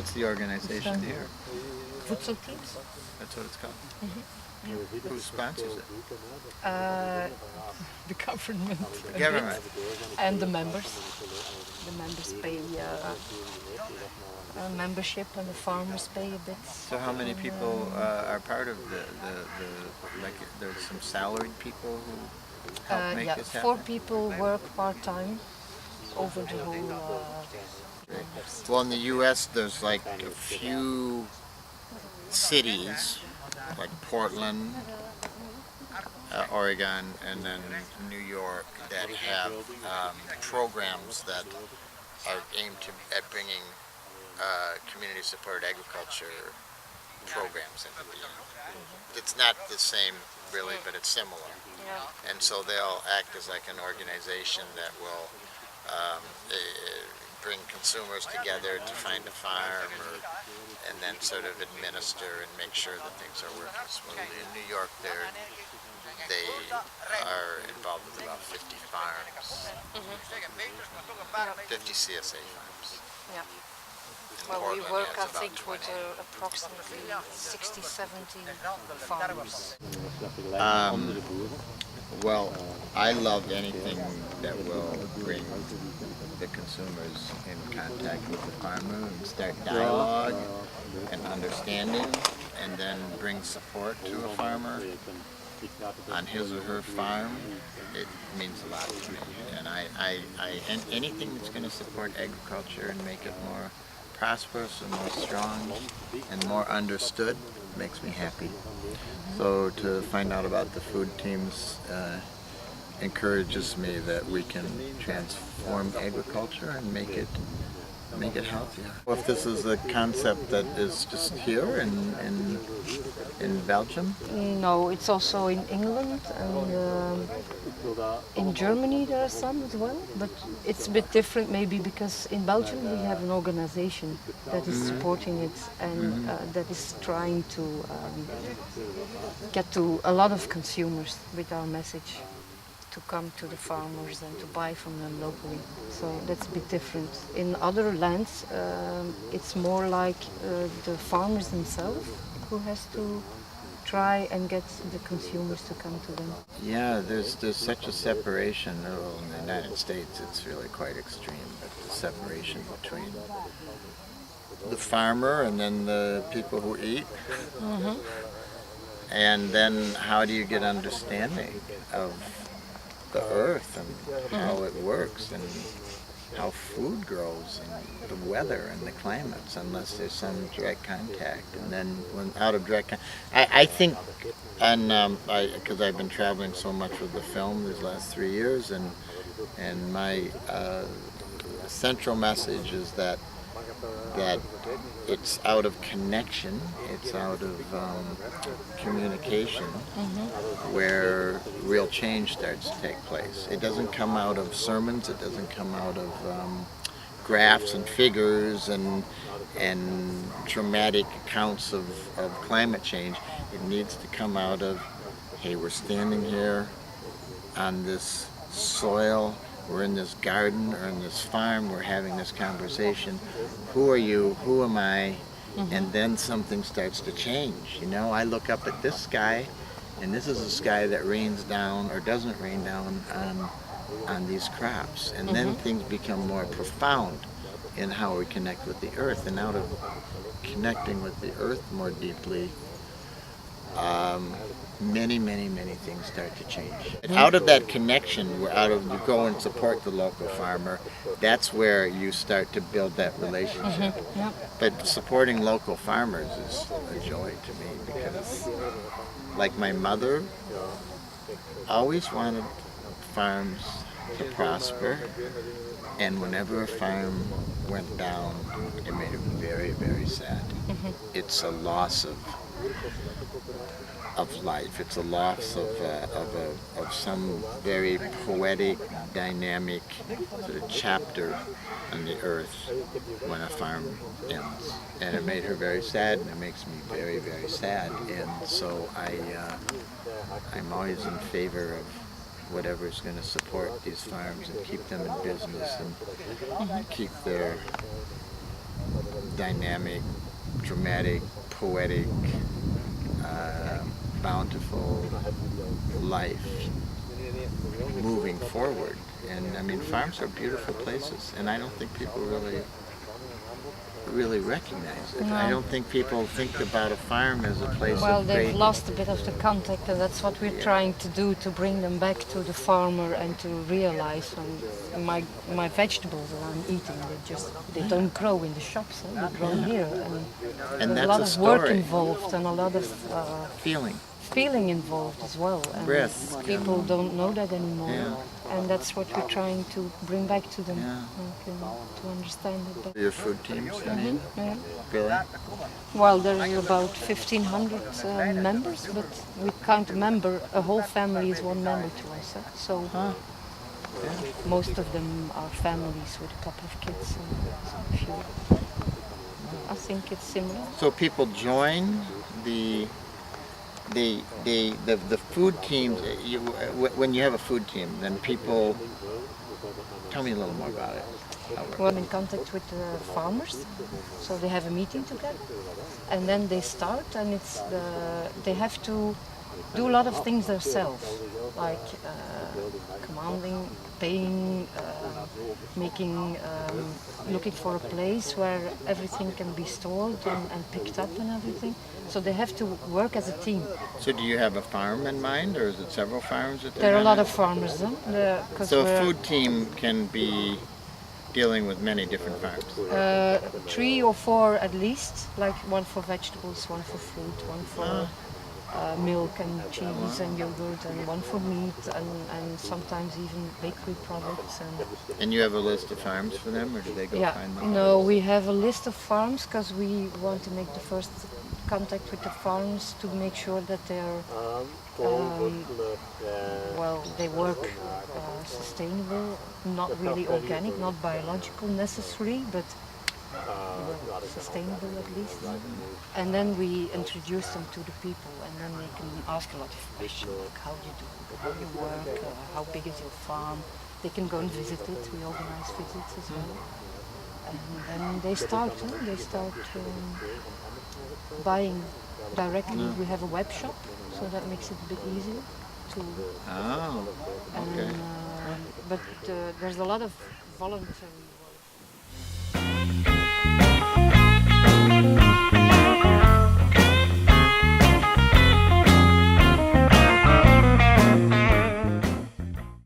What's the organization here? Voedselteams. That's what it's called. Mm-hmm. Who sponsors it? The government. The government. And the members. The members pay a membership, and the farmers pay a bit. So how many people are part of the like? There's some salaried people who help make this happen. 4 people work part-time over the whole. Well, in the U.S., there's like a few cities, like Portland, Oregon, and then New York, that have programs that are aimed at bringing community-supported agriculture programs into the union. It's not the same, really, but it's similar. Yeah. And so they'll act as like an organization that will bring consumers together to find a farm, and then sort of administer and make sure that things are working smoothly. In New York, they are involved with about 50 farms, 50 CSA farms. Yeah. In Well, we Portland, work, it's I about think, with 20. approximately 60, 70 farmers. Well, I love anything that will bring the consumers in contact with the farmer and start dialogue and understanding, and then bring support to a farmer on his or her farm. It means a lot to me, and and anything that's going to support agriculture and make it more prosperous and more strong and more understood makes me happy. So to find out about the food teams encourages me that we can transform agriculture and make it healthier. If this is a concept that is just here in Belgium? No, it's also in England, and in Germany there are some as well, but it's a bit different maybe because in Belgium we have an organization that is supporting it, and that is trying to get to a lot of consumers with our message, to come to the farmers and to buy from them locally. So that's a bit different. In other lands, it's more like the farmers themselves who has to try and get the consumers to come to them. Yeah, there's such a separation. Well, in the United States, it's really quite extreme, but the separation between the farmer and then the people who eat. Mm-hmm. And then how do you get understanding of the earth and how it works and how food grows and the weather and the climates, unless there's some direct contact. And then when out of direct contact, I think, and because I've been traveling so much with the film these last 3 years, and my central message is that it's out of connection, it's out of communication, where real change starts to take place. It doesn't come out of sermons, it doesn't come out of graphs and figures and dramatic accounts of climate change. It needs to come out of, hey, we're standing here on this soil, we're in this garden or in this farm, we're having this conversation. Who are you? Who am I? And then something starts to change. You know, I look up at this sky, and this is a sky that rains down or doesn't rain down on these crops. And then things become more profound in how we connect with the earth. And out of connecting with the earth more deeply, many things start to change. And out of that connection, you go and support the local farmer, that's where you start to build that relationship. Yep. But supporting local farmers is a joy to me because, like my mother, always wanted farms to prosper, and whenever a farm went down, it made her very sad. It's a loss of life. It's a loss of some very poetic, dynamic sort of chapter on the earth when a farm ends. And it made her very sad, and it makes me very sad. And so I'm always in favor of whatever's going to support these farms and keep them in business and keep their dynamic, dramatic, poetic, bountiful life moving forward. And I mean, farms are beautiful places, and I don't think people really recognize it. I don't think people think about a farm as a place Well, of they've great. lost a bit of the contact, and that's what we're trying to do, to bring them back to the farmer and to realize my vegetables that I'm eating, they don't grow in the shops, they grow here, and there's a that's lot a of work story. involved and a lot of Feeling. involved as well. And Breath. people don't know that anymore, Yeah. and that's what we're trying to bring back to them, Yeah. to understand it better. Your food teams, I mean, Yeah. really? Well, there's about 1,500 members, but we count a member, a whole family is one member to us. So most of them are families with a couple of kids and a few. I think it's similar. So people join the food teams. When you have a food team, then people. Tell me a little more about it. We're in contact with the farmers, so they have a meeting together, and then they start, and they have to do a lot of things themselves, like commanding, paying, looking for a place where everything can be stored and picked up and everything. So they have to work as a team. So do you have a farm in mind, or is it several farms that There are a lot of farmers, So a food team can be dealing with many different farms. 3 or 4 at least, like one for vegetables, one for fruit, one for milk and cheese and yogurt, and one for meat, and sometimes even bakery products. And you have a list of farms for them, or do they go find them? No, we have a list of farms because we want to make the first contact with the farms to make sure that they're they work sustainable, not really organic, not biological necessarily, but sustainable at least. And then we introduce them to the people, and then they can ask a lot of questions, like how do you do, how do you work, how big is your farm. They can go and visit it. We organize visits as well. And then they start buying directly. We have a web shop, so that makes it a bit easier to. Oh, okay. But there's a lot of voluntary work.